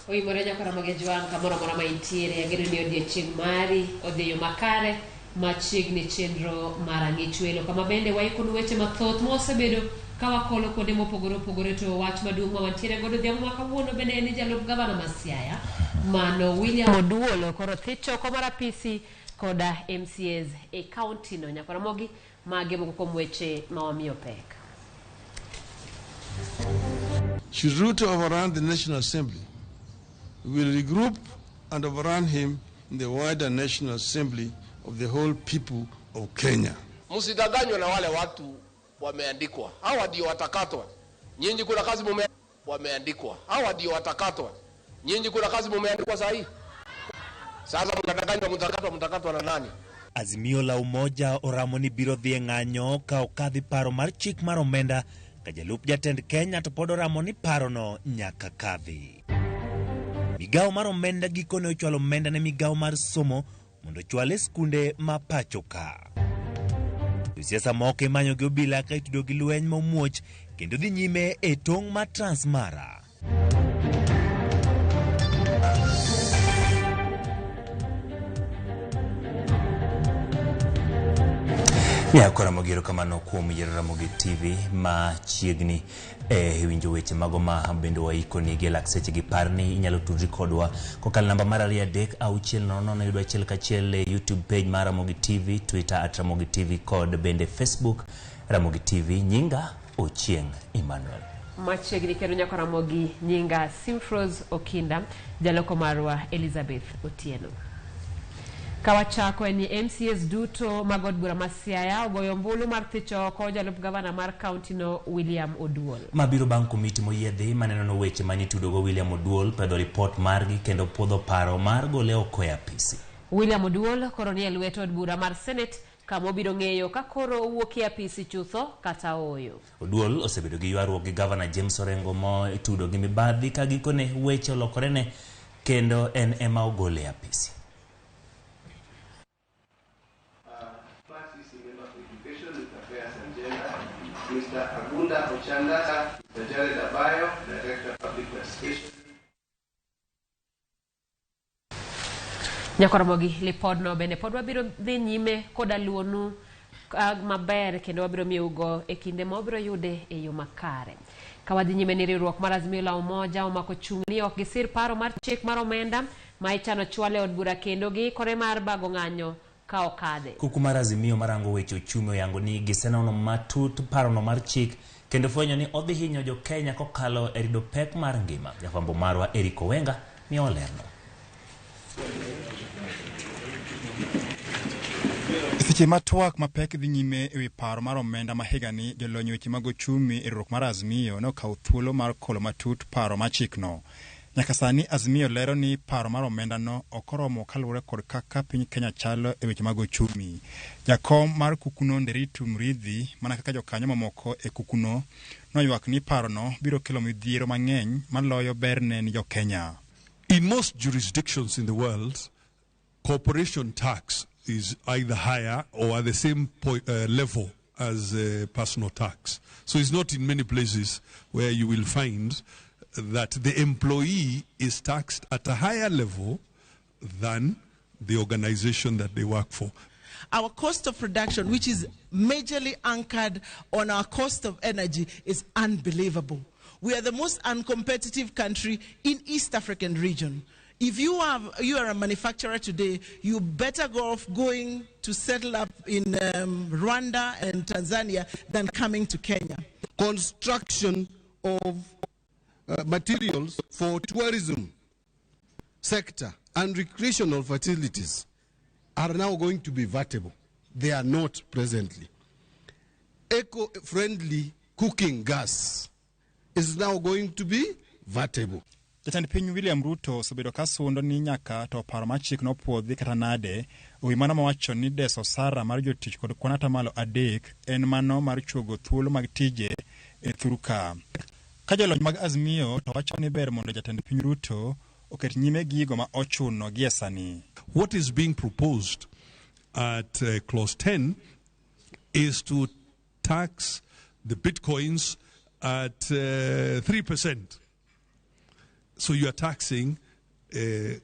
Oimore nyaka Ramogi Juan kamoro mora ma intiere ageno ni odiechieng' mari odhiyo makare machiegni chenro mar ang'ich welo kama bende waikonu weche mathoth mosebedo ka wakolo kuonde mopogore opogore to wach maduong' ma wantiere godo dhiambo ma kawuono bende en jalup gavana ma Siaya mano William Oduolo koro thicho komara PC koda MCAs e county no nyaka Ramogi mage moko kuom weche ma wamiyo pek. Should root to overrun the National Assembly, we will regroup and overrun him in the wider National Assembly of the whole people of Kenya. Msidanganywe na wale watu wameandikwa. Hawa ndio watakatwa. Nyinyi kuna kazi wameandikwa. Hawa ndio watakatwa. Nyinyi kuna kazi mumeandikwa sahi. Sasa mnadanganywa mtakatwa na nani? Azimio la umoja oramoni biro dhi ng'anyo ka okadhi paro mar chik mar omenda ka jalup jatend Kenya to pod oramoni parono nyaka kadhi. Migao mar omenda gikone ochwalo omenda ne migao mar somo mondo chwale skunde ma pacho ka. Siasa moko imanyo gi obila ka itudo gi lweny momuoch kendo dhi nyime e tong' ma Transmara. Nyakora mogero kamano kuom yiero Ramogi TV ma chiegni winjo weche mago ma bende waikoni gi lakseche gi parni inyalo tudri kodwa kokal namba mar 360 yudwa achiel kachiel e YouTube page mar Ramogi TV, Twitter @Ramogi TV kod bende Facebook Ramogi TV. Nyinga Ochieng Emmanuel. Machiegni kendo nyaka Ramogi nyinga Simfros Okinda jaloko marwa Elizabeth Otieno. Kawachako ni MCAs duto magod bura ma Siaya ogoyo mbulu mar thicho ko jalup gavana mar county no William Oduol. Mabiro bang' komiti moyiedhi maneno no weche mani tudogo William Oduol pedho report margi kendo puodho paro mar gole oko e apisi. William Oduol koro ni lweto od bura mar Senate kama obiro ng'eyo ka koro owuok e apisi chutho kata oyo. Oduol osebedo gi ywaruok gi gavana James Orengo mo itudo gi mibadhi ka gikone weche olokorene kendo en ema ogole e apisi. Mr. Agunda Ochanda, Mr. Jared Abayo, Director of Public Education. Nyakoromogi lipod no bende pod wabiro dhi nyime koda luonu maber kendo wabiro miugo e kinde ma wabiro yude e yo makare. Kawadhi nyime ni riwruok mar Azimio la Umoja omako chung'ni ok gisir paro mar chik mar omenda ma ichano chwale od bura kendo gi kore mar bago ng'anyo ka okadhe. Kuku mar Azimio marango weche ochumi oyango ni gisenono matut parono mar chik kendo fwenyo ni odhi hinyo jo Kenya kokalo e rido pek mar ngima. Jafwambo marwa Eric Owenga ni olerno. Seche matwak mapek dhi nyime e wi paro mar omenda ma higani jolony weche mag ochumi e riwruok mar Azimio ne okawo thuolo mar kolo matut paro ma chikno. Nyaka sani Azimio lero ni paro mar omenda no okoromo kaluwore kod kaka piny Kenya chalo e weche mag ochumi. Jakom mar kukuno Nderitu Mridhi mana kaka jokanyo mamoko e kukuno noywak ni paro no biro kelo midhiero mang'eny maloyo berne ni jo Kenya. In most jurisdictions in the world, corporation tax is either higher or at the same level as personal tax. So it's not in many places where you will find that the employee is taxed at a higher level than the organization that they work for. Our cost of production, which is majorly anchored on our cost of energy, is unbelievable. We are the most uncompetitive country in East African region. If you are a manufacturer today, you better go off going to settle up in Rwanda and Tanzania than coming to Kenya. Construction of materials for tourism sector and recreational facilities are now going to be vatable. They are not presently. Eco-friendly cooking gas is now going to be vatable. Jatend piny William Ruto osebedo ka sundo ni nyaka to paro mar chik nopuodhi kata nade owi mano mawacho ni deso osara mar jotich kod kwan atamalo 3 en mano mar chuogo thuolo mag tije e thuruka. Ka jolony mag Azimio to wacho ni ber mondo jatend piny Ruto oket nyime gigo ma ochuno gie sani. What is being proposed at clause 10 is to tax the bitcoins at 3%. So you are taxing the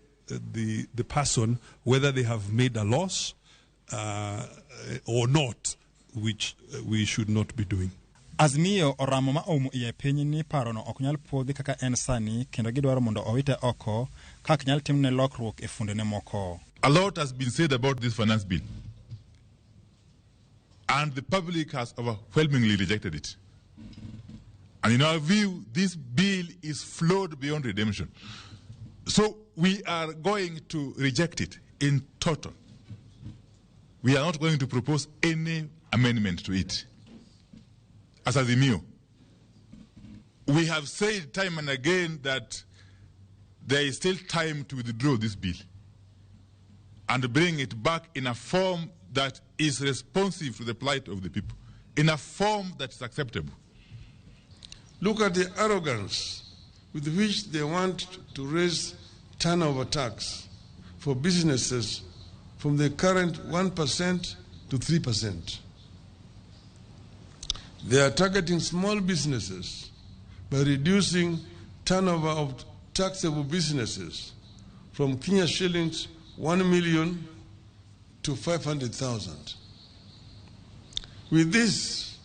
person whether they have made a loss or not, which we should not be doing. Azmiyo oramo ma omu iye piny ni parono ok nyal puodhi kaka en sani kendo gidwaro mondo owite oko kaka nyal timne lokruok e fundene moko. A lot has been said about this finance bill, and the public has overwhelmingly rejected it. And in our view, this bill is flawed beyond redemption. So we are going to reject it in total. We are not going to propose any amendment to it. As Azimio, we have said time and again that there is still time to withdraw this bill and bring it back in a form that is responsive to the plight of the people, in a form that is acceptable. Look at the arrogance with which they want to raise turnover tax for businesses from the current 1% to 3%. They are targeting small businesses by reducing turnover of taxable businesses from Kenya shillings 1 million to 500,000. With this,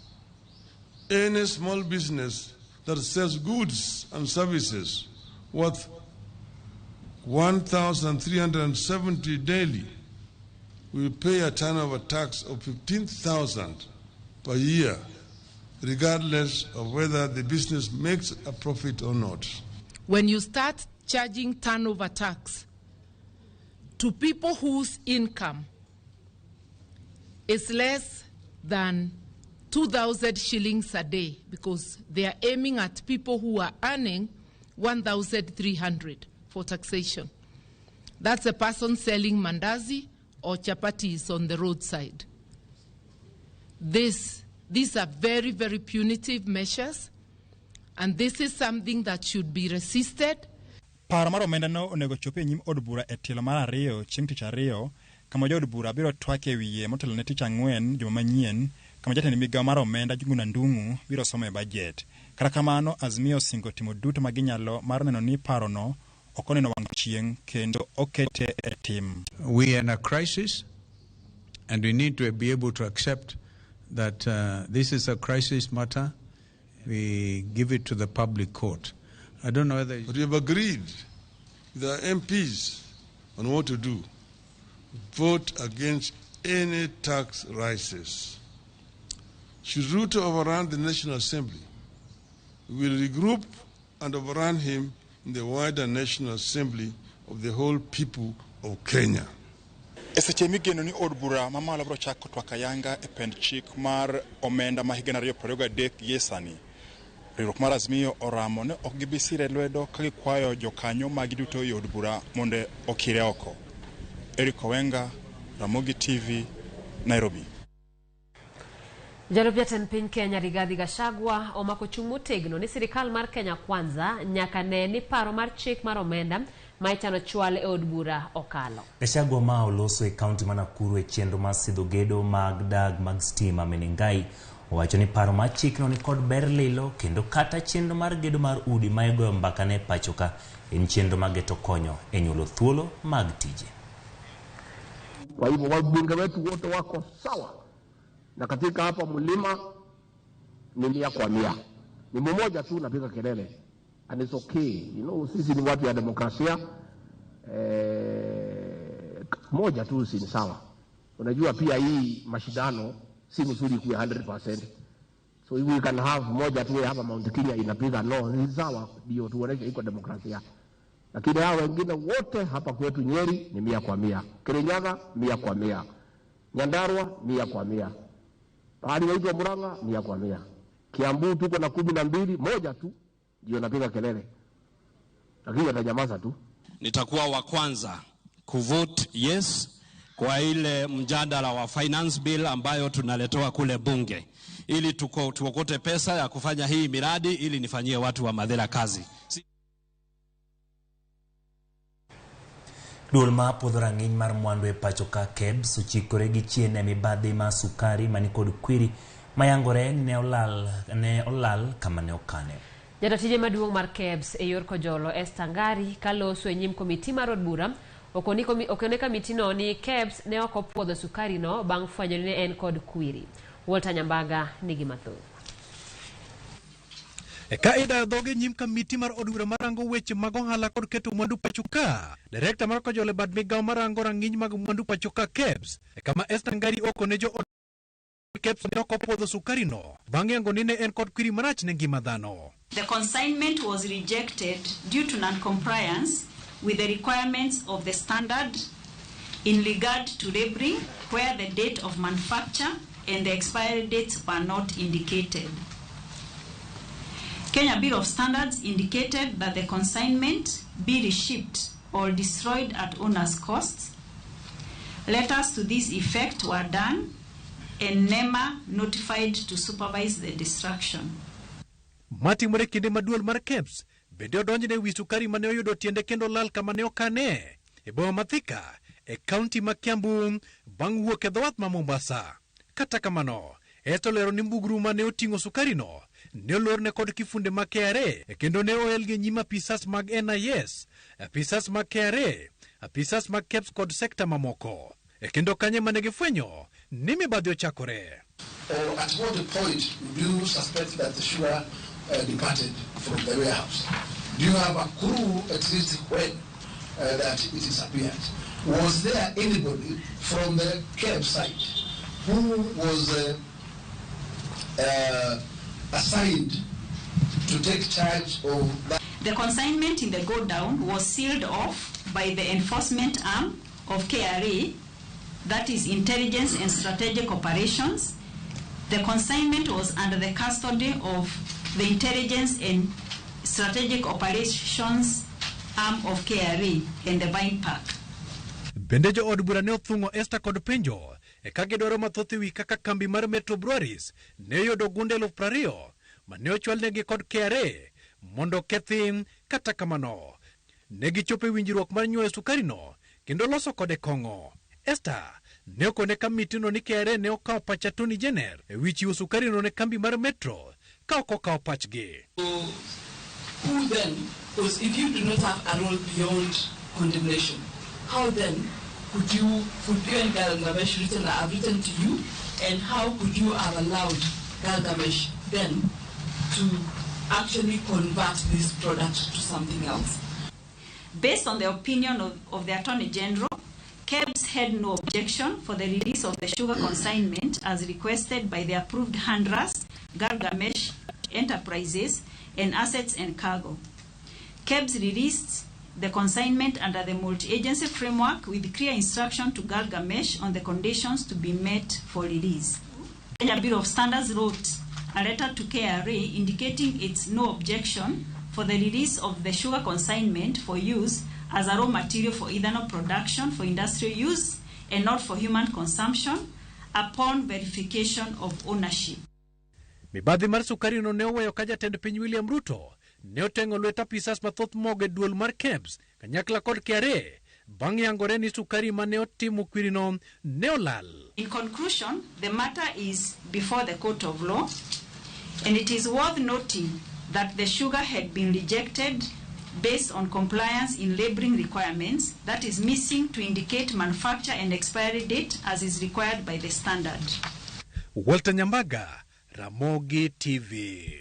any small business that sells goods and services worth 1,370 daily will pay a turnover tax of 15,000 per year, regardless of whether the business makes a profit or not. When you start charging turnover tax to people whose income is less than 2,000 shillings a day, because they are aiming at people who are earning 1,300 for taxation. That's a person selling mandazi or chapatis on the roadside. These are very, very punitive measures, and this is something that should be resisted. Paro mar omenda no onego chopi e nyim od bura e tielo mar ariyo chieng' tich ariyo, kama jo od bura biro twak e wiye motelo ne tich ang'wen juma manyien, kama jatend migawo mar omenda Juguna Ndung'u biro somo e budget. Kata kamano, Azimio osingo timo duto ma ginyalo mar neno ni parono ok oneno wang' chieng' kendo okete e tim. We are in a crisis, and we need to be able to accept that this is a crisis matter. We give it to the public court. I don't know whether... But we have agreed with our MPs on what to do. Vote against any tax rises. Should Ruto overrun the National Assembly, we will regroup and overrun him in the wider National Assembly of the whole people of Kenya. Eseche migeno ni od bura mamalo bro chako twaka yanga e pend chik mar omenda ma higana 2023 yesani. Riwruok mar Azimio oramo ne ok gibisire lwedo ka gikwayo jokanyo magi duto e od bura monde okire oko. Eric Owenga, Ramogi TV, Nairobi. Jalup jatend piny Kenya Rigathi Gachagua omako chung' motegno ni sirikal mar Kenya Kwanza nyaka ne ni paro mar chik mar omenda ma ichano chwal e od bura okalo. Gachagua ma oloso e kaunti ma Nakuru e chenro mar sidho gedo mag dag mag stima Menengai owacho ni paro mar chikno ni kod ber lilo kendo kata chenro mar gedo mar udi ma igoyo mbaka ne pachoka en chenro mageto konyo e nyuolo thuolo mag tije. Kwa hivyo wabunge wetu wote wako sawa. Na katika hapa mlima ni 100 kwa 100. Ni mmoja tu napiga kelele. And it's okay. You know, sisi ni watu ya demokrasia. Moja tu si sawa. Unajua pia hii mashindano si mzuri kuwa 100%. So if we can have moja tu hapa Mount Kenya inapiga no, ni sawa, ndio tuoneshe iko demokrasia. Lakini hao wengine wote hapa kwetu Nyeri ni 100 kwa 100. Kirinyaga 100 kwa 100. Nyandarua 100 kwa 100. Hali waitwa Murang'a 100 kwa 100. Kiambu tuko na 12, moja tu ndio napiga kelele. Lakini atanyamaza tu. Nitakuwa wa kwanza kuvote yes kwa ile mjadala wa finance bill ambayo tunaletewa kule bunge, ili tuokote pesa ya kufanya hii miradi ili nifanyie watu wa Madhera kazi. Duol ma podho rang'iny mar mwandu e pachoka KEBS ochikore gi chien e mibadhi ma sukari mani kod kwiri mayangore ne olal kama ne okane. Jatatije maduong' mar KEBS e yor kojolo Estangari kaloso e nyim komiti mar od bura okone kamitino ni KEBS ne ok opuodho sukari no bang' fwenyo ni en kod kwiri. Walter Nyambaga nigi mathoth. Ka ida dhoge nyim kamiti mar od bura marango weche mag ohala kod keto mwandu pachoka, direkta mar kojolo bad migawo marango rang'iny mag mwandu pachoka KEBS kama Estangari okone jo od KEBS ne ok opuodho sukari no bang' yango ni ne en kod kwiri marach ne ngima dhano. The consignment was rejected due to non-compliance with the requirements of the standard in regard to labeling, where the date of manufacture and the expiry dates were not indicated. Kenya Bureau of Standards indicated that the consignment be reshipped or destroyed at owner's cost. Letters to this effect were done and NEMA notified to supervise the destruction. Matimore kinde maduol mar KEBS bende odonjne wi sukari mane oyudo tiende kendo lal kama ne okane e boma ma Thika e kaunti ma Kiambu bang' wuok e dhowath ma Mombasa. Kata kamano, eto lero ni mbugru mane oting'o sukari no ne olorne kod kifunde ma KRA kendo ne oelgi nyim apisas mag NIS, apisas mag KRA, apisas mag KEBS kod sekta mamoko. Kendo kanye mane gifwenyo ni mibadhi ochakore. At what point do you suspect that the sugar departed from the warehouse? Do you have a clue at least when that it disappeared? Was there anybody from the KEBS side who was assigned to take charge of that? The consignment in the go down was sealed off by the enforcement arm of KRA, that is Intelligence and Strategic Operations. The consignment was under the custody of the Intelligence and Strategic Operations arm of KRA in the Vine Park. Bende jo od bura ne othung'o Esther kod penjo ka gidwaro mathoth ewi kaka kambi mar Metro Breweries ne yudo gunde 20,000 mane ochwalnegi kod KRA mondo kethi. Kata kamano ne gichopo e winjruok mar nyuoyo sukari no kendo loso kode kong'o. Esther ne okone kamiti no ni KRA ne okawo pach Attorney General ewi chiwo sukari no ne kambi mar Metro ka ok okawo pachgi. Who then, because if you do not have a role beyond condemnation, how then could you and Galgamesh have written to you, and how could you have allowed Galgamesh then to actually convert this product to something else? Based on the opinion of the Attorney General, KEBS had no objection for the release of the sugar consignment as requested by the approved handlers, Galgamesh Enterprises, and Assets and Cargo. KEBS released the consignment under the multi-agency framework with clear instruction to Galgamesh on the conditions to be met for release. Kenya Bureau of Standards wrote a letter to KRA indicating its no objection for the release of the sugar consignment for use as a raw material for ethanol production for industrial use and not for human consumption upon verification of ownership. Mibadhi mar sukari no ne oweyo ka jatend piny William Ruto ne oteng'o lwet apisas mathoth moge duol mar KEBS kanyakla kod KRA bang' yangore ni sukari mane otimo kwiri no ne olal. In conclusion, the matter is before the court of law, and it is worth noting that the sugar had been rejected based on compliance in labeling requirements, that is missing to indicate manufacture and expiry date as is required by the standard. Walter Nyambaga, Ramogi TV.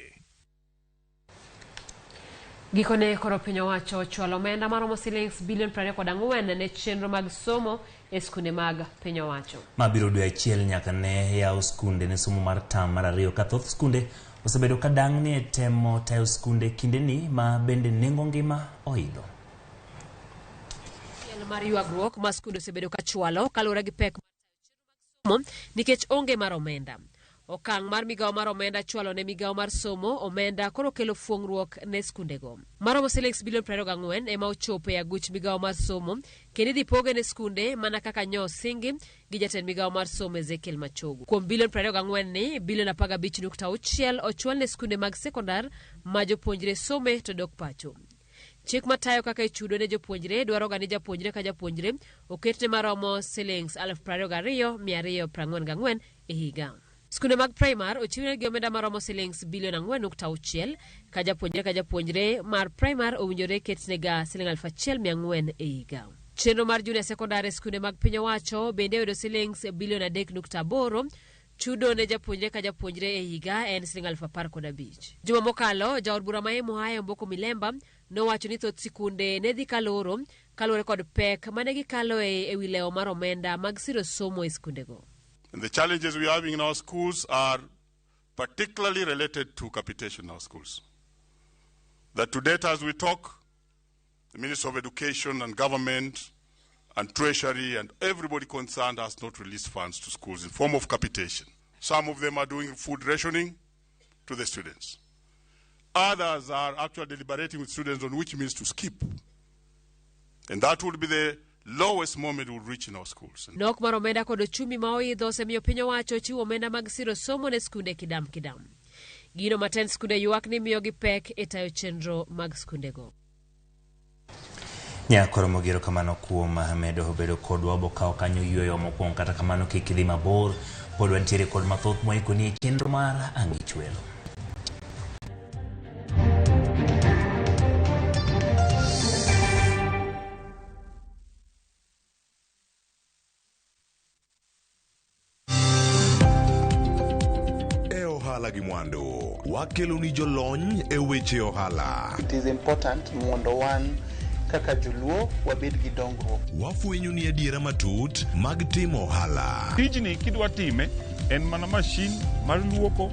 Gikone koro piny owacho chwalo omenda maromo shillings bilion 24 ne chenro mag somo e skunde mag piny owacho. Mabiro dwe achiel nyaka ne yaw skunde ne somo mar tam mar 2 ka thoth skunde osebedo ka dang' ni temo tayo skunde kinde ni ma bende nengo ngima oidho. Mar ywagruok ma skunde osebedo ka chwalo kaluwore gi pek mar somo nikech onge mar omenda. Okang' mar migawo mar omenda chwalo ne migawo mar somo omenda koro kelo fuong'ruok ne skundego. Maromo shillings bilion 24 ema ochopo e aguch migawo mar somo kendo idhi poge ne skunde mana kaka Nyo Singi gi jatend migawo mar somo Ezekiel Machogu. Kuom bilion 24 ni bilion 15.6 ochwal ne skunde mag sekondar ma jopuonjre some to dok pacho. Chik matayo kaka ichudo ne jopuonjre dwaro ga ni japuonjre ka japuonjre oketne maromo shillings 22,244 e higa. Skunde mag primar ochiwne gi omenda maromo silings bilion 4.6 ka japuonjre mar primar owinjore ketnega siling 1,400 e higa. Chenro mar junior secondary skunde mag piny owacho bende yudo silings bilion 3.8. Chudo ne japuonjre ka japuonjre e higa en siling 15,000. Juma mokalo, jaod bura ma Mohaye Mboko Milemba nowacho ni thoth sikunde ne dhi kaloro kaluwore kod pek mane gikalo e wi leo mar omenda mag siro somo e skundego. And the challenges we are having in our schools are particularly related to capitation in our schools. That to date, as we talk, the Ministry of Education and Government and Treasury and everybody concerned has not released funds to schools in form of capitation. Some of them are doing food rationing to the students. Others are actually deliberating with students on which means to skip. And that would be the lowest moment we'll reach in our schools. Nok mar omenda kod ochumi ma oidho osemiyo piny owacho chiwo omenda mag siro somo ne skunde kidam. Gino maten skunde ywak ni miyo gi pek e tayo chenro mag skundego. Nyakoro mogero kamano kuom medo obedo kodwa bokawo kanyo yweyo mokwongo kata kamano kik idhi mabor pod wantiere kod mathoth moikoni e chenro mar ang'ich welo. E ohala gi mwandu wakelo ni jolony e weche ohala. It is important mondo wan kaka joluo wabed gi dongruok. Wafwenyo ni adiera matut mag timo ohala. Tijni kidwa time en mana mashin mar luoko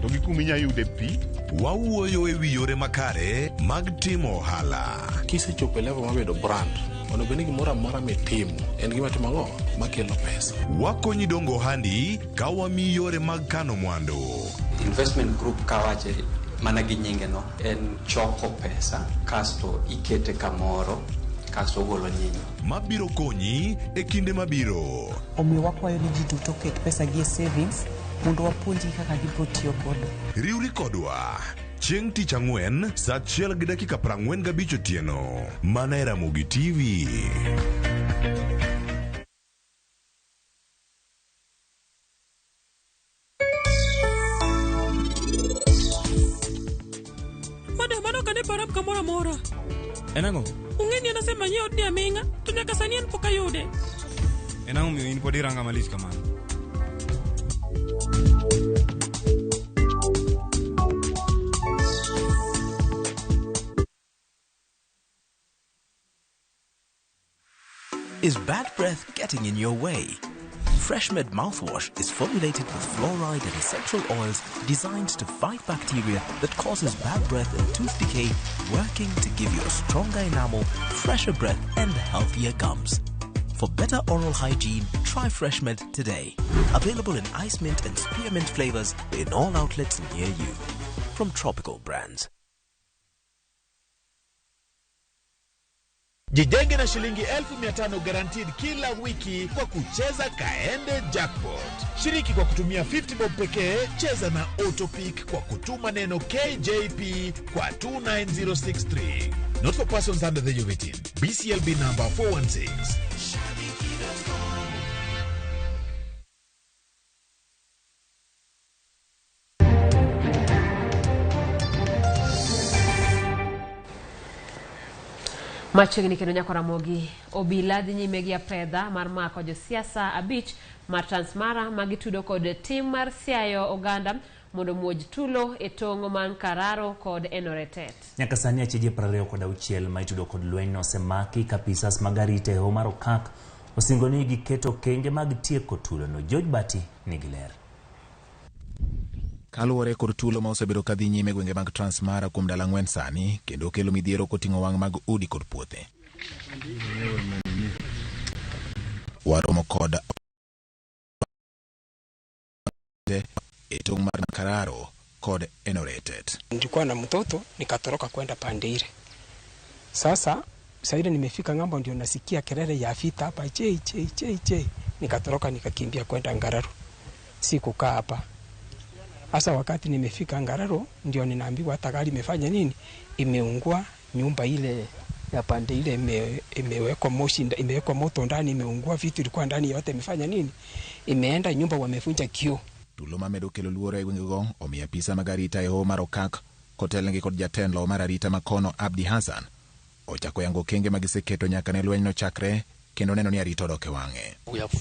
to gi kuminya yude pi. Wawuoyo e wi yore makare mag timo ohala. Kisechopo e level mabedo brand, ono bende gimoro amora mitimo en gima timo ang'o makelo pesa. Wakonyi dongo ohandi ka wamiyi yore mag kano mwandu. Investment group kawache mana gi nyinge no en choko pesa kasto ikete kamoro kasto golo nyinyo mabiro konyi e kinde mabiro. Omiyo wakwayo ni ji duto ket pesa gi e savings mondo wapuonji kaka gibiro tiyo kodo. Riwri kodwa chieng' tich ang'wen saa 1:45 otieno mana e Ramogi TV. Kamora enango ungeni anasema nyeo ni aminga tunyaka sani en poka yude enango mi in podi ranga malich kamano. Is bad breath getting in your way? Freshmed mouthwash is formulated with fluoride and essential oils designed to fight bacteria that causes bad breath and tooth decay, working to give you a stronger enamel, fresher breath, and healthier gums. For better oral hygiene, try Freshmed today. Available in ice mint and spearmint flavors in all outlets near you. From Tropical Brands. Jijenge na shilingi 1,500 guaranteed kila wiki kwa kucheza Kaende Jackpot. Shiriki kwa kutumia 50 bob pekee, cheza na Autopic kwa kutuma neno KJP kwa 29063. Not for persons under the age of 18. BCLB number 416. Machiegni kendo nyako Ramogi obila dhi nyime gi apedha mar mako josiasa abich mar Transmara magitudo kod tim mar siayo oganda mondo muoj tulo e tong' man Kararo kod Enoretet. Nyaka sani achije 26 ma itudo kod lweny osemaki kapisas magarite ho mar Okak osingoni gi keto kenge mag tieko tulo no. George Bati nigi ler. Kaluwore kod tulo ma osebedo kadhi nyime gwenge mag Transmara kuom dala 4 sani kendo kelo midhiero koting'o wang' mag udi kod puothe. Waromo kod etong mar Kararo kod Enoretet. Nilikuwa na mtoto nikatoroka kwenda pande ile. Sasa saida nimefika ng'ambo ndio nasikia kelele ya vita hapa che. Nikatoroka nikakimbia kwenda Ngararo. Sikukaa hapa. Asa wakati nimefika Ngararo ndio ninaambiwa hata gari imefanya nini? Imeungua, nyumba ile ya pande ile imewekwa moshi, imewekwa moto ndani, imeungua, vitu ilikuwa ndani yote imefanya nini? Imeenda, nyumba wamevunja kioo. tulo mamedo kelo luoro e gwengego omiyo apisa mag arita e hoho mar Okak kotelnegi kod jatendlo mar arita makono Abdi Hassan ochako yango kenge magiseketo nyaka ne lweny no chakre kendo neno ni arita odok e wang'e. We have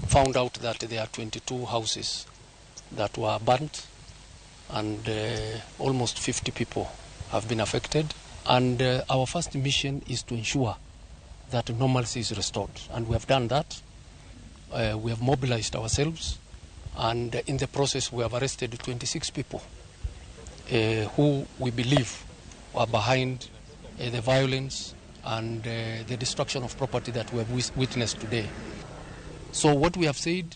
found out that there are 22 houses that were burnt and almost 50 people have been affected, and our first mission is to ensure that normalcy is restored, and we have done that. We have mobilized ourselves, and in the process we have arrested 26 people who we believe were behind the violence and the destruction of property that we have witnessed today. So what we have said,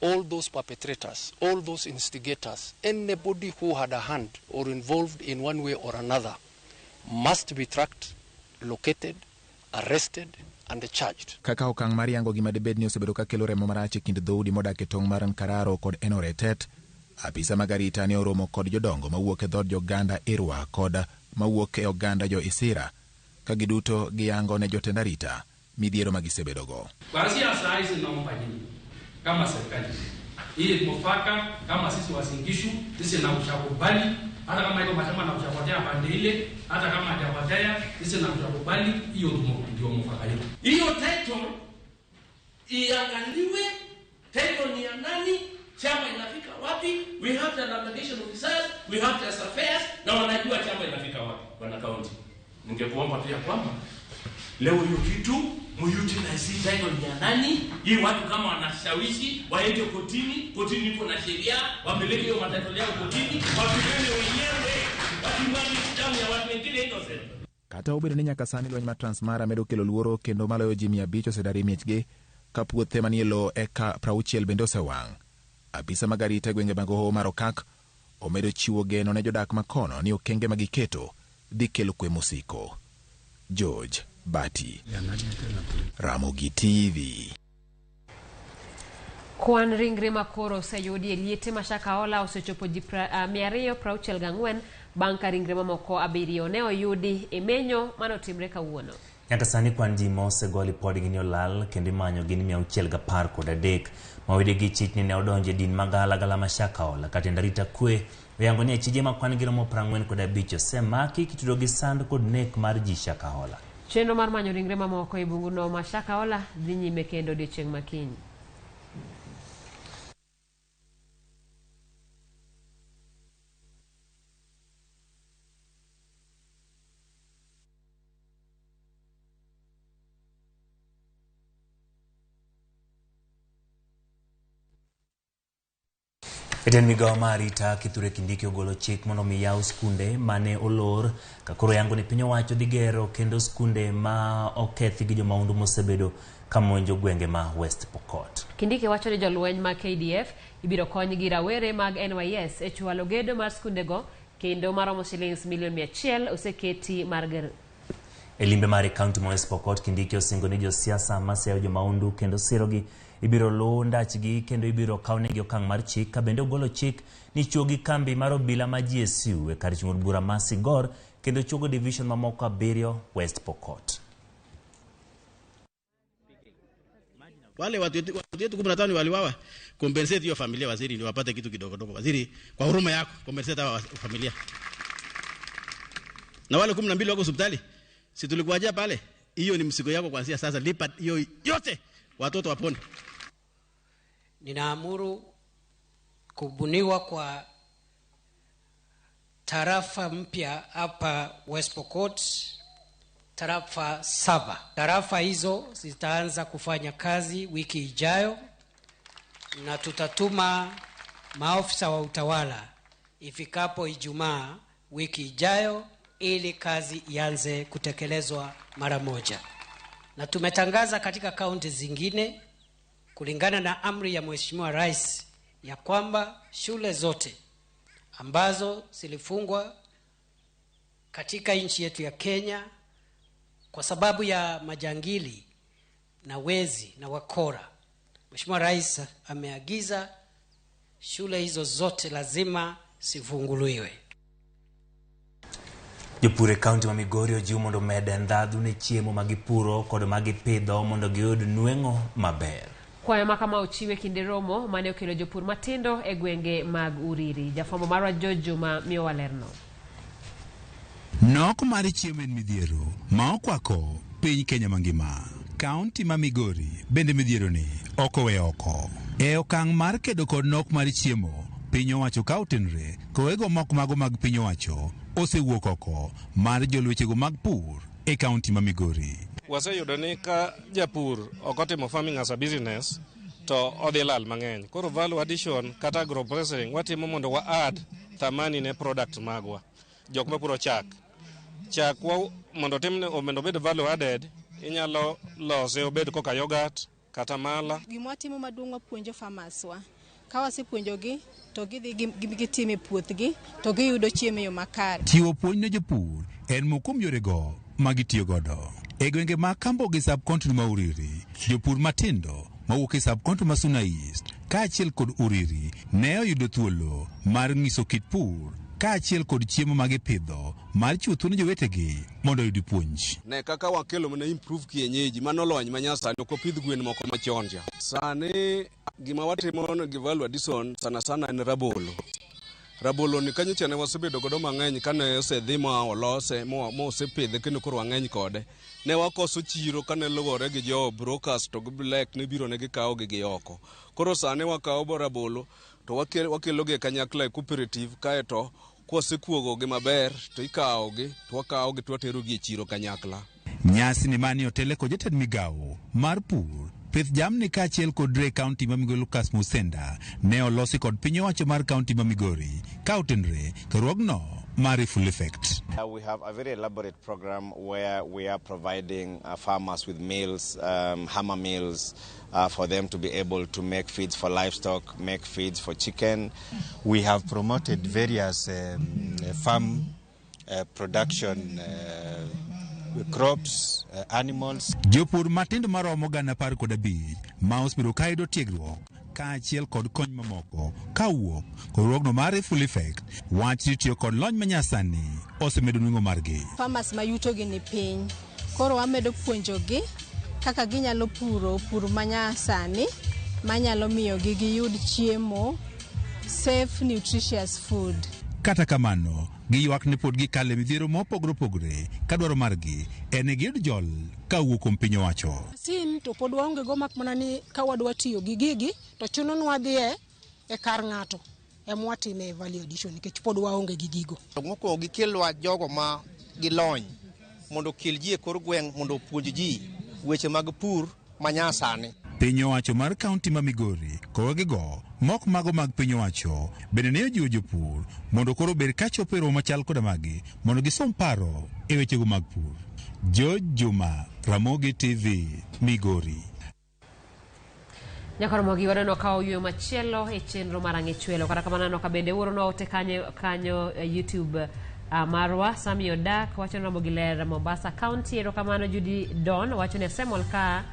all those perpetrators, all those instigators, anybody who had a hand or involved in one way or another must be tracked, located, arrested and charged. Kaka okang' mar yango gima debed ni osebedo ka kelo remo marach e kind dhoudi modak e tong' mar Nkararo kod Enoretet, apisa mag arita ne oromo kod jodongo mawuok e dhod joganda Irwa kod mawuok e oganda jo Isira ka giduto giyango ne jotend arita midhiero magisebedogo. Kuanzia saa hizi naomba nyinyi kama serikali ili mufaka kama sisi wasingishu sisi na ushakubali hata kama iko mashamba na ushapotea pande ile hata kama hajapotea sisi na ushakubali hiyo ndio mufaka hiyo. Hiyo title iangaliwe, title ni ya nani, chama inafika wapi, we have the navigation officers, we have the surveyors na wanajua chama inafika wapi wana county. Ningekuomba pia kwamba leo hiyo kitu muyutilize title ni ya nani, hii watu kama wanashawishi waende kotini iko na sheria, wapeleke hiyo matatizo yao kotini, wapigane wenyewe, watimani damu ya watu wengine innocent. Kata obedo ni nyaka sani lweny mar Transmara medo kelo luoro kendo maloyo ji 500 osedar e miechgi ka puothe manie lowo eka 60 bende osewang'. Apisa mag arita e gwenge mag hoho mar Okak omedo chiwo geno ne jodak makono ni okenge magiketo dhi kelo kwe mosiko. George Bati, Ramogi TV. Kwan ringre makoro oseyudi e liete ma Shakahola osechopo ji 264 bang' ka ringre mamoko 7 ne oyudi e menyo manotimre kawuono. Nyaka sani kwan ji ma osegol podgi ni olal kendo imanyo gin 613 ma wedegi chichni ne odonjo e din mag Galagala ma Shakahola ka tend arita kwe oyango ni achije ma kwan gi romo 45 osemaki kitudo gi sand kod nek mar ji Shakahola. Chenro mar manyo ringre mamoko e bunguno ma Shakahola dhi nyime kendo odiechieng' makiny. Eden migawo mar arita Kithure Kindiki ogolo chik mondo miyaw skunde mane olor ka koro yango ni piny owacho dhi gero kendo skunde ma okethi gi jomaundu mosebedo ka monjo gwenge ma West Pokot. Kindiki wacho ni jolweny ma KDF ibiro kony gi rawere mag NYS e chwalo gedo mar skundego kendo maromo shillings milion 100 oseketi mar gero. E limbe mar kaunti ma West Pokot, Kindiki osingo ni josiasa maseyo jomaundu kendo sirogi ibiro luw ndachgi kendo ibiro kawnegi okang' mar chik ka bende ogolo chik ni chuogi kambi mar obila ma GSU e kar chung' od bura ma Sigor kendo chuogo division mamoko 7 West Pokot. Wale watu yetu 15 waliwawa, compensate hiyo familia waziri ndio wapate kitu kidogo kidogo. Waziri, kwa huruma yako compensate hawa familia. Na wale 12 wako hospitali, si tulikuwajia pale, hiyo ni msigo yako kuanzia sasa, lipa hiyo yote watoto wapone. Ninaamuru kubuniwa kwa tarafa mpya hapa West Pokot, tarafa 7. Tarafa hizo zitaanza kufanya kazi wiki ijayo na tutatuma maofisa wa utawala ifikapo Ijumaa wiki ijayo ili kazi ianze kutekelezwa mara moja. Na tumetangaza katika kaunti zingine kulingana na amri ya Mheshimiwa Rais ya kwamba shule zote ambazo zilifungwa katika nchi yetu ya Kenya kwa sababu ya majangili na wezi na wakora, Mheshimiwa Rais ameagiza shule hizo zote lazima sifunguliwe. Jopur e kaunti ma Migori ojiw mondo med ndhadhu ne chiemo magipuro kod magipidho mondo giyud nweng'o maber. Kwayo makama ochiwe kinde romo mane okelo jopur matindo e gwenge mag Uriri. Jafwambo marwa Jojuma miyo walerno. Nok mar chiemo en midhiero ma okwako piny Kenya mangima. Kaunti ma Migori bende midhiero ni ok owe oko. E okang' mar kedo kod nok mar chiemo, piny owacho ka otenre kowego mok mago mag piny owacho osewuok oko mar jolwechego mag pur e kaunti ma Migori. Waseyudo ni ka japur ok otimo farming as a business to odhi lal mang'eny. Koro value addition kata agro processing watimo mondo wa add thamani ne product magwa. Jok mapuro chak mondo timne omendo bed value added, inyalo lose obed koka yogurt kata mala. Gima watimo maduong' wapuonjo farmers wa. Ka wasepuonjogi to gidhi gitimo e puothgi to giyudo chiemo yo makare. Chiwo puonj ne jopur en mokuom yorego ma gitiyo godo. E gwenge ma Kambogi sub-county ma Uriri, jopur matindo mawuok e sub-county ma Suna East kaachiel kod Uriri ne oyudo thuolo mar ng'iso kit pur kaachiel kod chiemo ma gipidho mar chiwo thuolo jowetegi mondo oyud puonj. Ne kaka wakelo mana improve kienyeji mano lony manyasani ok opidh gwen moko machon cha. Sani gima watimo gi value addition sana en rabolo. Rabolo ni kanyo chane wasebedo godo mang'eny kane osedhi ma olose mo osepidhe kendo koro wang'eny kode. Ne wakoso chiro kane logore gi jo brokers to gi black ne biro ne gikawo gi oko. Koro sani wakawo rabolo to wakelo gi kanyakla e cooperative kaeto kwasekuogo gi maber to ikawo gi to wakawo gi to watero gi e chiro kanyakla. Nyasi ni mani otele ko jatend migawo mar pur pith jamni kaachiel kod Dre County ma Migori Lucas Musenda ne olosi kod piny owacho mar County ma Migori ka otenre karuogno mar full effect. We have a very elaborate program where we are providing farmers with meals, hammer meals, for them to be able to make feeds for livestock, make feeds for chicken. We have promoted various farm production crops, animals. Jopur matindo maromo gana 15 ma osebiro kayudo tiegruok kaachiel kod kony mamoko kawuok korogno mar full effect wach tiyo kod lony manyasani osemedo nweng'o margi. Farmers mayutogi ni piny koro wamedo puonjogi kaka ginyalo pur manyasani manyalo miyo giyud chiemo safe nutritious food. Kata kamano giywak ne pod gikale midhiero mopogore opogore kadwaro margi en giyud jol kawuok kuom piny owacho. Sin to pod waonge go mak mana ni ka wadwa tiyo gi gigi to chuno ni wadhie e kar ng'ato emwatime value addition nikech pod waonge gi gigo. Mokwongo gikelwa jogo ma gilony mondo kel ji e kor gweng' mondo opuonj ji weche mag pur manyasani. Piny owacho mar kaunti ma Migori kowegigo mok mago mag piny owacho bende ne ojiwo jopur mondo koro bed kachopo e romo machal koda magi mondo gisom paro e wechego mag pur. Jojuma, Ramogi TV, Migori. Nyaka Ramogi wadano kawo yweyo machielo e chenro mar ang'echwelo kata kamano no kabende uorono ote kanyo YouTube marwa Sami Odak wacho Ramogi ler Mombasa County erokamano Judy Don wacho ne Semol ka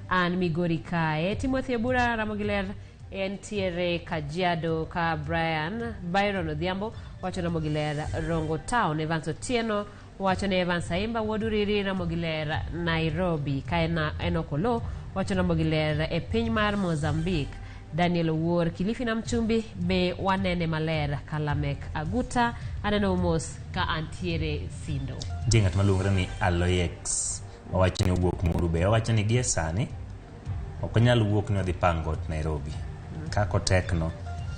an Migori kae. Timothy Obura Ramogi ler entiere Kajiado ka Byron Odhiambo wacho Ramogi ler Rongo Town. Evans Otieno wacho ne Evans Aimba Woduriri Ramogi ler Nairobi ka Enokolo wacho Ramogi ler e piny mar Mozambique. Daniel Owuor Kilifi na Mchumbi be wanene maler Kalamek Aguta aneno mos ka antiere Sindo. Jengat maluongre ni Aloyex wacho ni wuok moro be wacho ni gie sani ok nyal wuok ni odhi pangot Nairobi. Kako tekno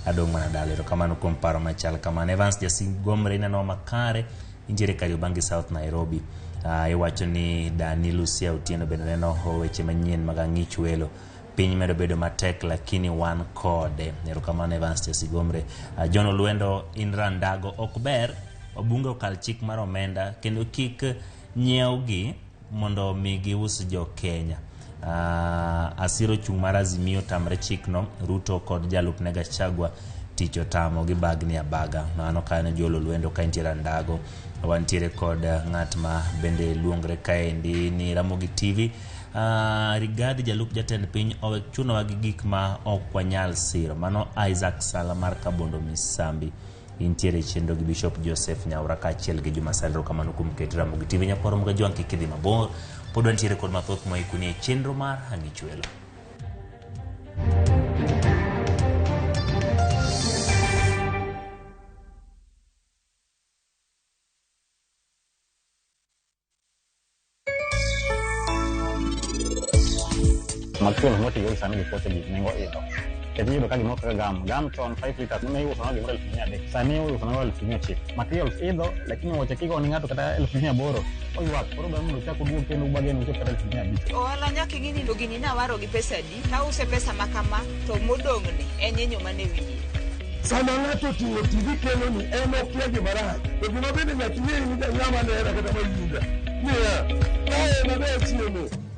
adong mana dalero kamano kuom paro machal kamano. Evans Jasigomre neno makare injere Kariobangi South Nairobi. Iwacho ni Dani Lucia Otieno bende neno weche manyien mag ang'ich welo piny medo bedo matek lakini wan kode. Erokamano Evans Jasigomre. John Olwendo Inrandago ok ber obunge okal chik mar omenda kendo kik nyiewgi mondo migi us jo Kenya. Asiro chung mar Azimio tamre chikno Ruto kod jalup ne Gachagua ticho tamo gi bagni abaga. Mano kane Jolo Lwendo ka intiere Ndago wantiere kod ng'at ma bende luongre kaendi ni Ramogi TV. Rigadi jalup jatend piny owek chuno wagi gik ma ok wanyal siro. Mano Isaac Sala mar Kabondo Misambi intiere chendo gi Bishop Joseph Nyaura kaachiel gi Juma Salro kamano kuom keto Ramogi TV nyaporo mga juang kikidhi mabor pod wantiere kod mathoth ma ikuni e chenro mar ang'ich welo. Machuelo moti yo sani gi pote gi nengo idho. Kedi yudo ka gimo ka gam ton 5 liters ne yuso na gimo 1,300. Sani yuso na 1,900. Materials idho lakini wacha kiko ni ngato kata 1,800. Oyuak koro bang' mucha kuduo kendo bagen ucho kata 1,500. Ohala nyaka ing'ini to gini nawaro gi pesa di. Ka use pesa makama to modong' ni en yenyo mane wiye. Sama ng'ato tiyo TV kelo ni en okia gimarach. To gima bende nyaka ing'e ni ng'ama nera kata mayuda.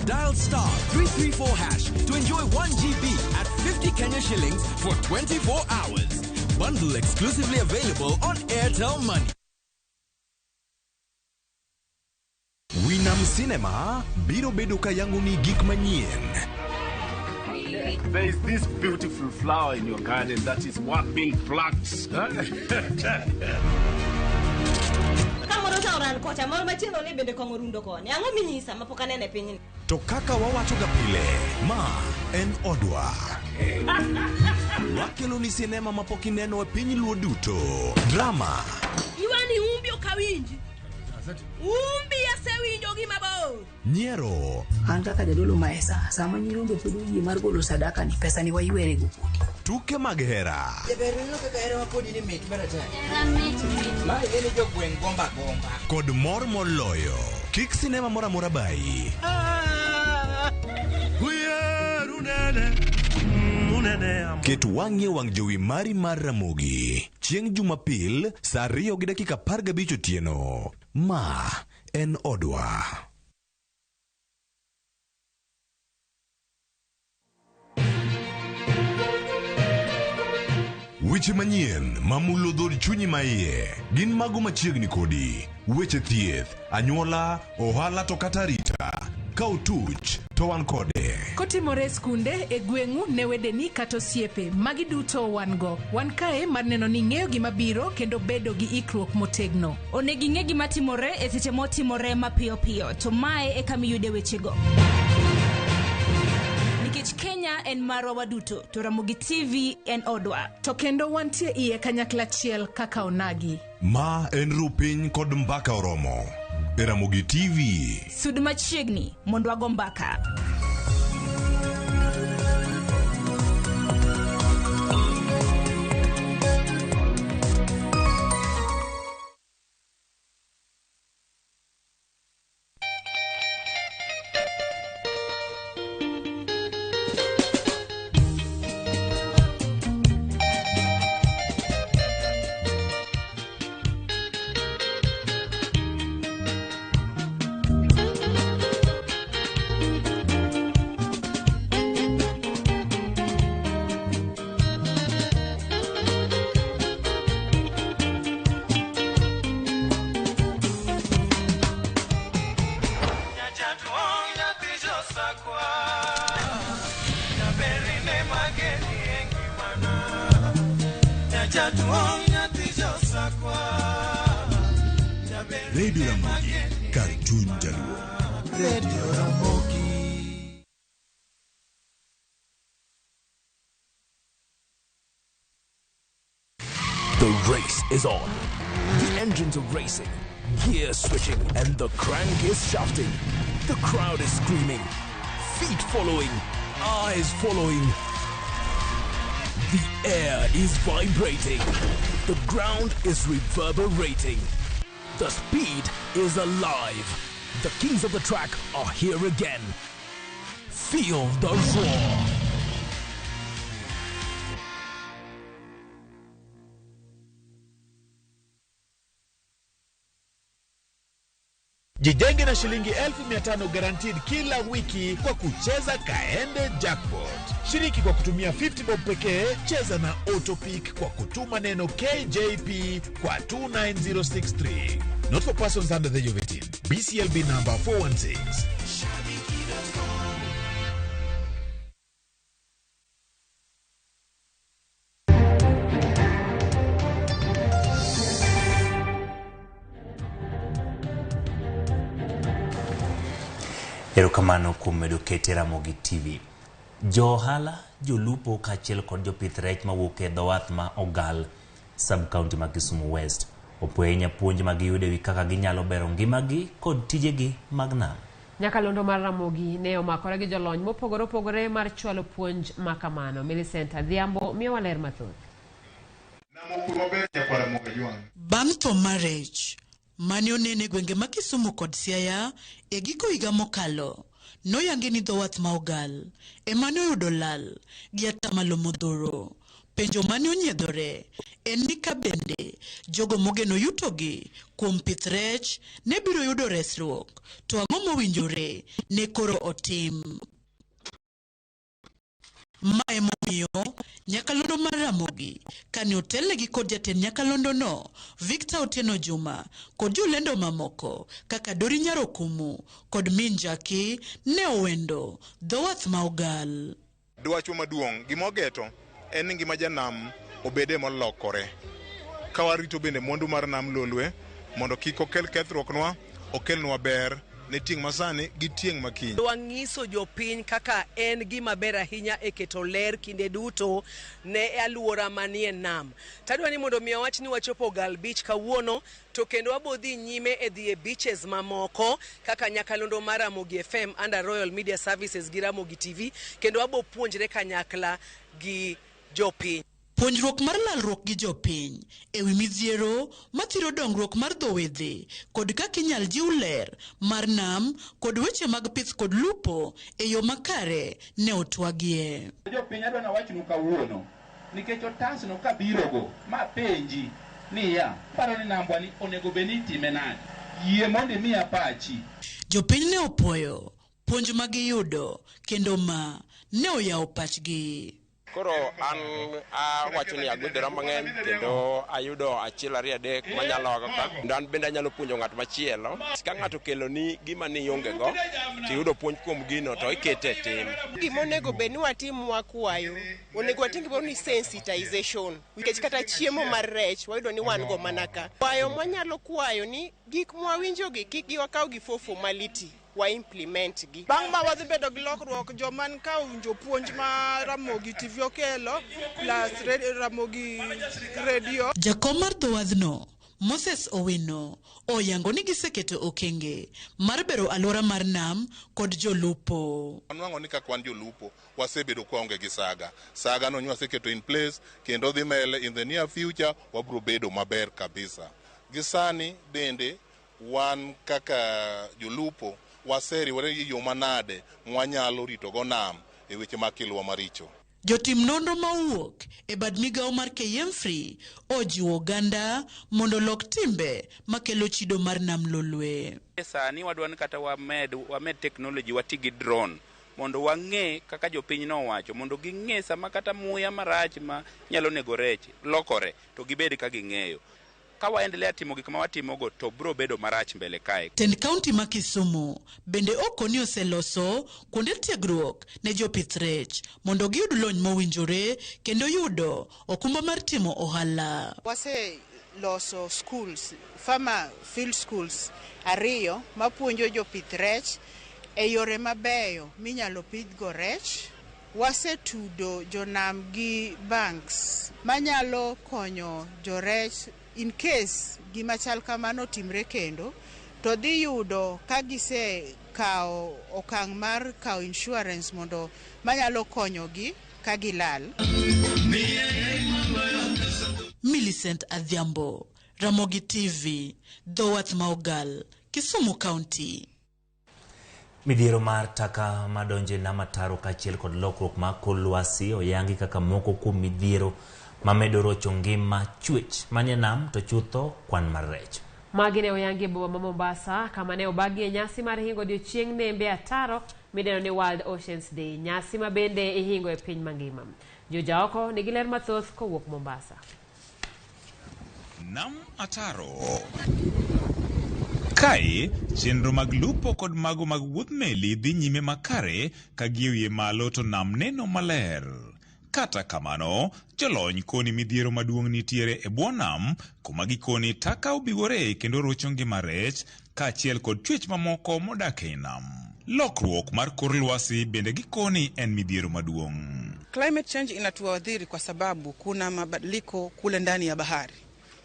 Dial *334# to enjoy 1 GB at 50 Kenya shillings for 24 hours. Bundle exclusively available on Airtel Money. Winam Cinema, biro bedo kayangu ni gik manyien. There is this beautiful flower in your garden that is worth being plucked. To kaka wawachoga pile, ma en odwa. Wakelo ni sinema mapokineno e piny luo duto. Drama. Iwani umbi okawinji. Umbi asewinjo gi mabor. Nyiero. An kaka jadolo maesa, sama nyirombe pod yie mar golo sadaka ni pesa ni waywere go. Tuke mag hera. Jaberino kaka hera mapodi ni mit barata. Ma ene jogweng' gomba. Kod mor moloyo. Kik sinema mora mora bai. Ket wang'e wang' jowi mari mar Ramogi. Chieng' Jumapil, saa 2:15 otieno. Ma en odwa. Weche manyien mamulo dhod chunyi maiye gin mago machiegni kodi. Weche thieth, anyuola, ohala to kata rita. Ka otuch to wan kode. Kotimore skunde e gweng'u ne wedeni kata osiepe magi duto wan go. Wan kae mar neno ni ng'eyo gima biro kendo bedo gi ikruok motegno. Onego ing'e gima timore e seche motimore mapiyo piyo. To mae e kama iyude wechego. Kenya en marwa waduto, to Ramogi TV en odwa. To kendo wantie iye kanyakla achiel kaka onagi. Ma en rupiny kod mbaka oromo. E Ramogi TV. Sud machiegni mondo wago mbaka. Radio Ramogi, Kartun Jaluo. Radio Ramogi. The race is on. The engines are racing, gear switching, and the crank is shafting. The crowd is screaming, feet following, eyes following. The air is vibrating. The ground is reverberating. The speed is alive. The kings of the track are here again. Feel the roar. Jijenge na shilingi 1,500 guaranteed kila wiki kwa kucheza Kaende Jackpot. Shiriki kwa kutumia 50 bob pekee, cheza na Autopic kwa kutuma neno KJP kwa 29063. Not for persons under the age of 18. BCLB number 416. Erokamano kuom medo kete Ramogi TV. Johala, jolupo kaachiel kod jopith rech mawuok e dhowath ma Ogal, sub-county ma Kisumu West, opweny puonj ma giyudo ewi kaka ginyalo bero ngimagi kod tijegi mag nam. Nyakalondo mar Ramogi ne omakore gi jolony mopogore opogore mar chwalo puonj makamano. Millicent Adhiambo miyo waler mathoth. Bang' tho marriage mane onene gwenge ma Kisumu kod Siaya e giko higa mokalo, noyangi ni dho wath ma ogal emane oyudo lal gi atamalo modhuro. Penjo mane onyiedhore en ni ka bende jogo mogeno yutogi kuom pith rech ne biro yudo resruok, to ang'o mowinjore ne koro otim. Mae momiyo nyakalondo mar Ramogi kane otelnegi kod jatend nyakalondo no Victor Otieno Juma kod jolendo mamoko kaka Dori Nyarokumu kod Minjaki ne owendo dho wath ma ogal. Dwacho maduong' gimogeto en ngima janam obede molokore. Ka warito bende mwandu mar nam lolwe mondo kik okel kethruoknwa, okelnwa ber ne tieng' masani gi tieng' makiny. Wangiso jopiny kaka en gima ber ahinya e keto ler kinde duto ne aluora manie nam. Tadwa ni mondo miyo wach ni wachopo Gal Beach kawuono, to kendo wabodhi nyime e dhi e beaches mamoko kaka nyakalondo mar Ramogi FM under Royal Media Services gi Ramogi TV, kendo wabo puonjre kanyakla gi jopiny. Puonjruok mar lalruok gi jopiny ewi midhiero mathiro dongruok mar dho wedhe kod kaka inyal jiw ler mar nam kod weche mag pith kod lupo e yo makare ne otwagie. Jopiny adwa na wachnu kawuono nikech otasno kabirogo ma penji niya, paro ni nambwa ni onego bed ni time nade, yie mondo imiya pachi. Jopiny ne opuoyo puonj ma giyudo kendo ma ne oyawo pachgi. Koro an awacho ni agwedhora mang'eny kendo ayudo achiel ariyo adek manyalo go ka. Kendo an bende anyalo puonjo ng'at machielo. Ka ng'ato kelo ni gima ni iongego, tiyudo puonj kuom gino to ikete tim. Gima onego bed ni watim wakwayo, onego watim gimoro ni sensitization. Nikech kata chiemo mar rech wayudo ni wan go mana ka. Kwayo mwanyalo kwayo ni gik mwawinjogi kik giwakaw gi for formality. Wa implement gi. Bang' ma wadhi bedo gi lokruok, joman ka owinjo puonj ma Ramogi TV okelo plus Ramogi Radio. Jakom mar dho wadhno Moses Owino oyango ni giseketo okenge mar bero alwora mar nam kod jolupo. Anwang'o ni kakwan jolupo wasebedo kwaonge gi saga no waseketo in place kendo dhi mbele in the near future wabro bedo maber kabisa. Gisani bende wan kaka jolupo waseriwore gi yo manade mwanyalo rito go nam e weche makilwa maricho. Jotim nonro mawuok e bad migawo mar KM Free ojiwo oganda mondo lok timbe makelo chido mar nam lolwe. Sani wadwa ni kata wamed technology wati gi drone mondo wang'e kaka jopiny no wacho, mondo ging'e sama kata muya marach ma nyalo nego rech lokore to gibed ka ging'eyo. Ka waendelea timo gik ma watimogo to bro bedo marach mbele kae. Tend kaunti ma Kisumu bende okoni oseloso kuonde tiegruok ne jopith rech mondo giyud lony mowinjore kendo yudo okumba mar timo ohala. Wase loso schools, farmer field schools ariyo mapuonjo jopith rech e yore mabeyo minyalo pidhgo rech. Wase tudo jonam gi banks manyalo konyo jorech in case gima chal kamano timre kendo, to dhi yudo ka gise kao okang' mar kao insurance mondo manyalo konyogi ka gilal. Millicent Adhiambo, Ramogi TV, dho wath ma ogal, Kisumu County. Midhiero mar taka madonje na mataro kachiel kod lokruok ma kor lwasi oyangi kaka moko kuom midhiero mamedo rocho ngima chwech manie nam to chutho kwan mar rech. Magi ne oyangi e boma ma Mombasa kama ne obagie nyasi mar hingo odiochieng' nembe ataro midendo ni World Oceans Day, nyasi ma bende ihingo e piny mangima. Joja oko nigi ler mathoth kowuok Mombasa. Nam ataro kae chenro mag lupo kod mago mag wuoth meli dhi nyime makare ka giwie malo to nam neno maler. Kata kamano, jolony koni midhiero maduong' nitiere e bwo nam kuma gikoni taka obigore kendo rocho ngima rech kaachiel kod chwech mamoko modak e nam. Lokruok mar kor lwasi bende gikoni en midhiero maduong'. Climate change inatuadhiri kwa sababu kuna mabadiliko kule ndani ya bahari.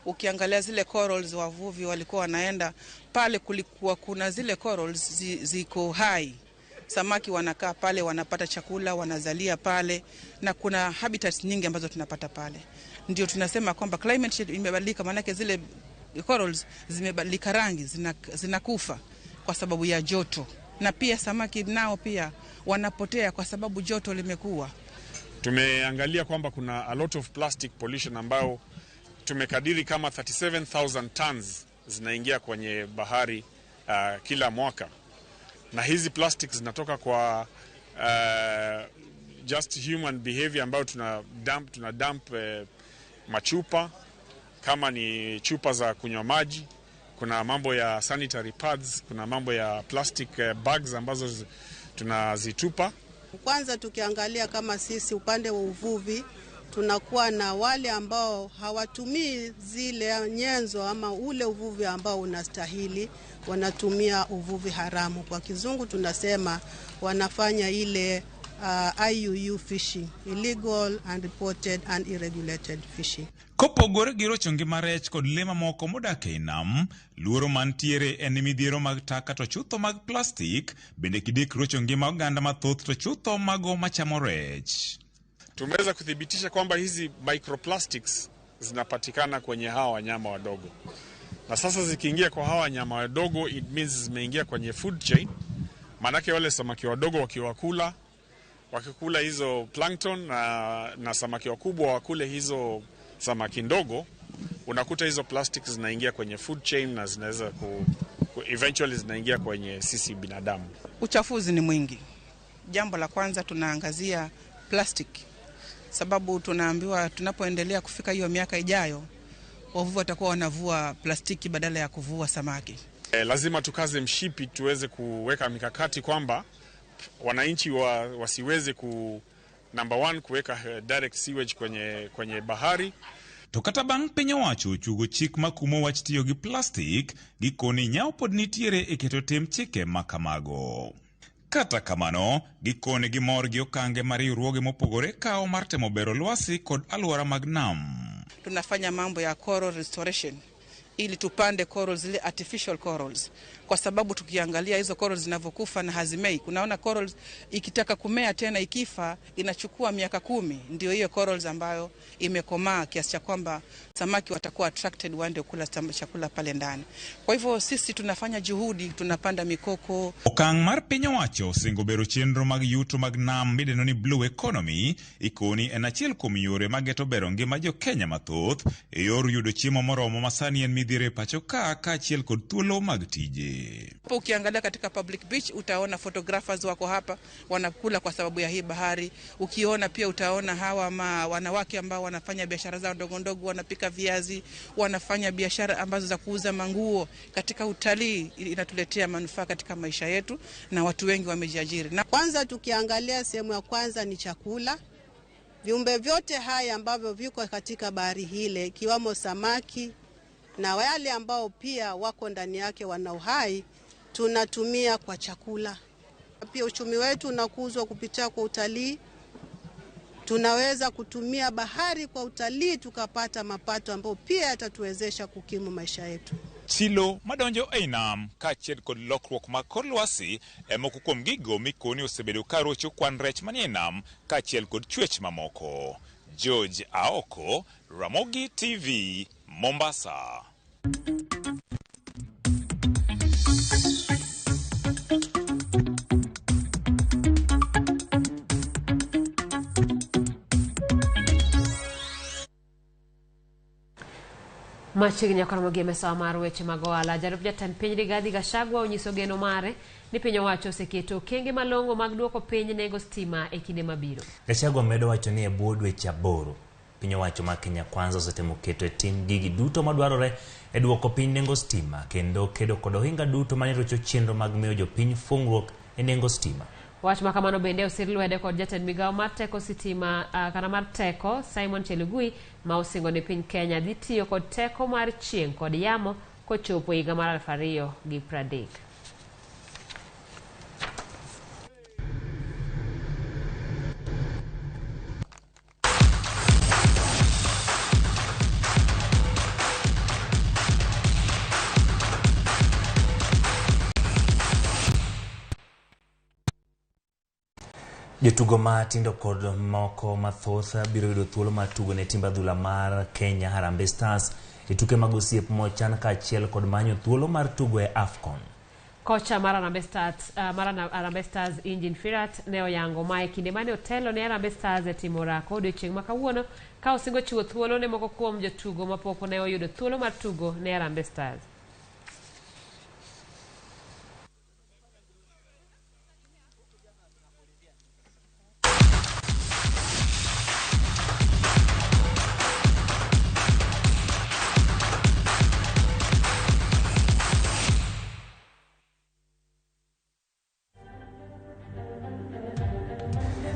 Ukiangalia zile corals wavuvi walikuwa wanaenda pale, kulikuwa kuna zile corals ziko hai. Samaki wanakaa pale, wanapata chakula, wanazalia pale, na kuna habitats nyingi ambazo tunapata pale. Ndio tunasema kwamba climate change imebadilika, maana zile corals zimebadilika rangi, zinakufa kwa sababu ya joto, na pia samaki nao pia wanapotea kwa sababu joto limekuwa. Tumeangalia kwamba kuna a lot of plastic pollution ambao tumekadiri kama 37,000 tons zinaingia kwenye bahari kila mwaka, na hizi plastics zinatoka kwa just human behavior ambayo tuna dump machupa, kama ni chupa za kunywa maji, kuna mambo ya sanitary pads, kuna mambo ya plastic bags ambazo tunazitupa. Kwanza tukiangalia kama sisi upande wa uvuvi, tunakuwa na wale ambao hawatumii zile nyenzo ama ule uvuvi ambao unastahili, wanatumia uvuvi haramu. Kwa kizungu tunasema wanafanya ile IUU fishing, illegal, unreported and irregulated fishing. Kopogore gi rocho ngima rech kod le mamoko modak e nam, luoro mantiere en midhiero mag taka to chutho mag plastik, bende kidek rocho ngima oganda mathoth to chutho mago machamo rech. Tumeweza kuthibitisha kwamba hizi microplastics zinapatikana kwenye hawa wanyama wadogo, na sasa zikiingia kwa hawa wanyama wadogo, it means zimeingia kwenye food chain. Manake wale samaki wadogo wakikula hizo plankton na samaki wakubwa wakule hizo samaki ndogo, unakuta hizo plastics zinaingia kwenye food chain na zinaweza eventually zinaingia kwenye sisi binadamu. Uchafuzi ni mwingi. Jambo la kwanza tunaangazia plastic, sababu tunaambiwa tunapoendelea kufika hiyo miaka ijayo, wavuvi watakuwa wanavua plastiki badala ya kuvua samaki. Lazima tukaze mshipi tuweze kuweka mikakati kwamba wananchi wasiweze number 1 kuweka direct sewage kwenye bahari. To kata bang' piny owacho chugo chik makumo wach tiyo gi plastik, gikoni nyao pod nitiere e keto tim chike makamago. Kata kamano, gikoni gimor gi okange mar riwruoge mopogore kao mar temo bero lwasi kod alwora mag nam. Tunafanya mambo ya coral restoration ili tupande corals, zile artificial corals, kwa sababu tukiangalia hizo corals zinavyokufa na hazimei, kunaona corals ikitaka kumea tena ikifa inachukua miaka 10, ndio hiyo corals ambayo imekomaa kiasi cha kwamba samaki watakuwa attracted waende kula chakula pale ndani. Kwa hivyo sisi tunafanya juhudi, tunapanda mikoko. Okang' mar piny owacho singo bero chenro mag yuto mag nam midendo ni blue economy ikoni en achiel kuom yore mageto bero ngima jo Kenya mathoth e yor yudo chiemo moromo masani en midhiere pacho ka achiel kod thuolo mag tije. Ukiangalia katika public beach utaona photographers wako hapa wanakula kwa sababu ya hii bahari. Ukiona pia utaona hawa wanawake ambao wanafanya biashara zao ndogo ndogo, wanapika viazi, wanafanya biashara ambazo za kuuza manguo. Katika utalii inatuletea manufaa katika maisha yetu na watu wengi wamejiajiri. Na kwanza tukiangalia sehemu ya kwanza ni chakula. Viumbe vyote haya ambavyo viko katika bahari hile, ikiwamo samaki na wale ambao pia wako ndani yake wana uhai, tunatumia kwa chakula. Pia uchumi wetu unakuzwa kupitia kwa utalii. Tunaweza kutumia bahari kwa utalii tukapata mapato ambayo pia yatatuwezesha kukimu maisha yetu. Chilo madonjo e nam kaachiel kod lokruok mag kor lwasi moko kuom gigo mikoni osebedo ka rocho kwan rech manie nam kaachiel kod chwech mamoko. George Aoko, Ramogi TV, Mombasa. Machiegni nyaka Ramogi mesa mar weche mag ohala. Jalup jatend piny Rigathi Gachagua onyiso geno mare ni piny owacho oseketo okenge malong'o mag duoko piny nengo stima e kinde mabiro. Gachagua medo wacho ni e bwo dweche 8 piny owacho ma Kenya Kwanza osetemo keto e tim gigi duto madwarore e duoko piny nengo stima kendo kedo kod ohinga duto mane rocho chenro mag miyo jopiny fungruok e nengo stima. Wach makamano bende osir lwede kod jatend migawo mar teko sitima kana mar teko Simon Chelugui ma osingo ni piny Kenya dhi tiyo kod teko mar chieng' kod yamo kochopo higa mar 2030. Jotugo matindo kod moko mathoth biro yudo thuolo mar tugo ne timbe adhula mar Kenya Harambee Stars e tuke mag osiep mochan kaachiel kod manyo thuolo mar tugo e AFCON. Kocha mar Harambee Stars Injin Firat ne oyango mae kinde mane otelo ne Harambee Stars e timo orako odiochieng' ma kawuono ka osingo chiwo thuolo ne moko kuom jotugo mapok ne oyudo thuolo mar tugo ne Harambee Stars.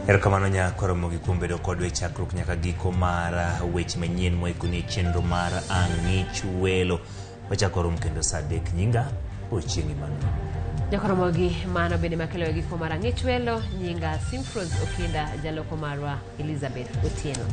Erokamano nyako Ramogi kuom bedo kodwa e chakruok nyaka giko mar weche manyien moikoni chenro mar ang'ich welo wachako rum kendo saa 3 nyinga Ochieng' Emmanuel. Nyako Ramogi mano bende makelo giko mar ang'ich welo nyinga Simfros Okinda jaloko marwa Elizabeth Otieno.